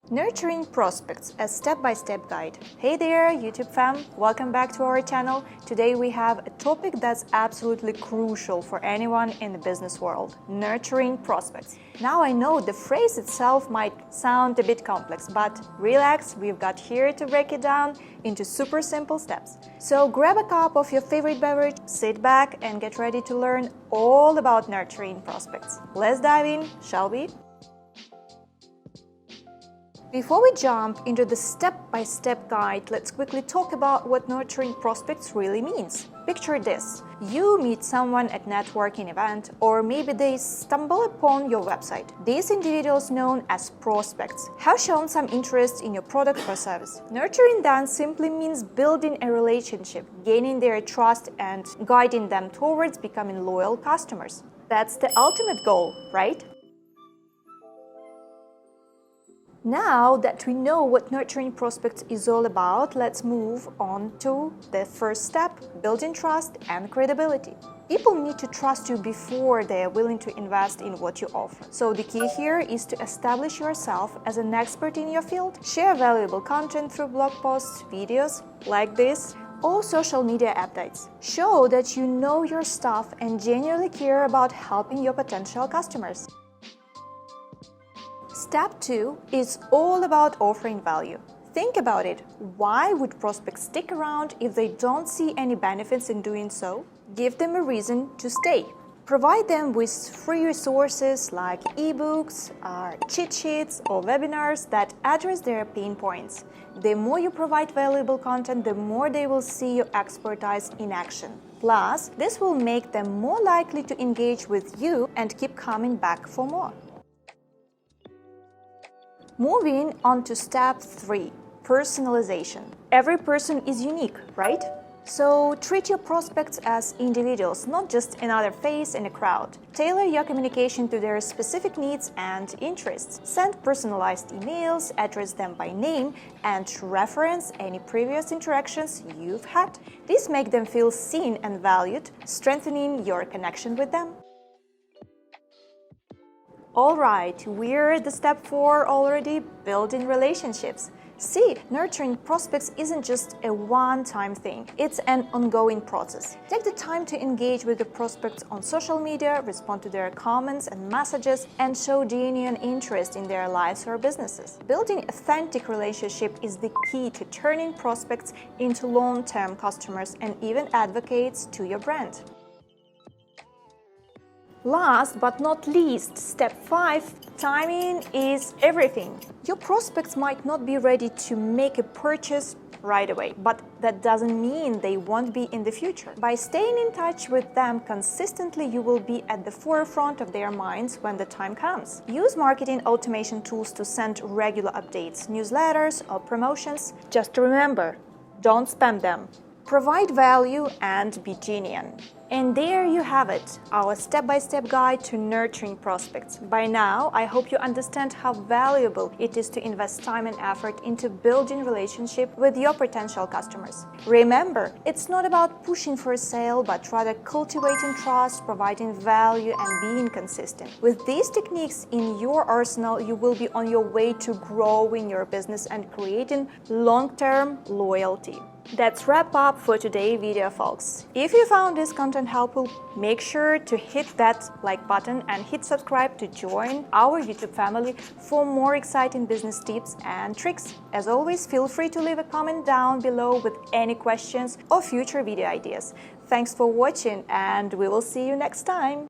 Nurturing prospects, a step-by-step guide. Hey there, YouTube fam! Welcome back to our channel. Today we have a topic that's absolutely crucial for anyone in the business world: nurturing prospects. Now I know the phrase itself might sound a bit complex, but relax, we've got here to break it down into super simple steps. So grab a cup of your favorite beverage, sit back and get ready to learn all about nurturing prospects. Let's dive in, shall we? Before we jump into the step-by-step guide, let's quickly talk about what nurturing prospects really means. Picture this. You meet someone at a networking event, or maybe they stumble upon your website. These individuals, known as prospects, have shown some interest in your product or service. Nurturing them simply means building a relationship, gaining their trust, and guiding them towards becoming loyal customers. That's the ultimate goal, right? Now that we know what nurturing prospects is all about, let's move on to the first step: building trust and credibility. People need to trust you before they are willing to invest in what you offer. So the key here is to establish yourself as an expert in your field. Share valuable content through blog posts, videos like this, or social media updates. Show that you know your stuff and genuinely care about helping your potential customers. Step 2 is all about offering value. Think about it. Why would prospects stick around if they don't see any benefits in doing so? Give them a reason to stay. Provide them with free resources like ebooks, cheat sheets, or webinars that address their pain points. The more you provide valuable content, the more they will see your expertise in action. Plus, this will make them more likely to engage with you and keep coming back for more. Moving on to step 3, personalization. Every person is unique, right? So treat your prospects as individuals, not just another face in a crowd. Tailor your communication to their specific needs and interests. Send personalized emails, address them by name, and reference any previous interactions you've had. These make them feel seen and valued, strengthening your connection with them. Alright, we're at the step 4 already, building relationships. See, nurturing prospects isn't just a one-time thing, it's an ongoing process. Take the time to engage with the prospects on social media, respond to their comments and messages, and show genuine interest in their lives or businesses. Building authentic relationship is the key to turning prospects into long-term customers and even advocates to your brand. Last but not least, step 5, timing is everything. Your prospects might not be ready to make a purchase right away, but that doesn't mean they won't be in the future. By staying in touch with them consistently, you will be at the forefront of their minds when the time comes. Use marketing automation tools to send regular updates, newsletters, or promotions. Just remember, don't spam them. Provide value and be genuine. And there you have it, our step-by-step guide to nurturing prospects. By now, I hope you understand how valuable it is to invest time and effort into building relationship with your potential customers. Remember, it's not about pushing for a sale, but rather cultivating trust, providing value, and being consistent. With these techniques in your arsenal, you will be on your way to growing your business and creating long-term loyalty. That's wrap up for today's video, folks. If you found this content helpful, make sure to hit that like button and hit subscribe to join our YouTube family for more exciting business tips and tricks. As always, feel free to leave a comment down below with any questions or future video ideas. Thanks for watching, and we will see you next time.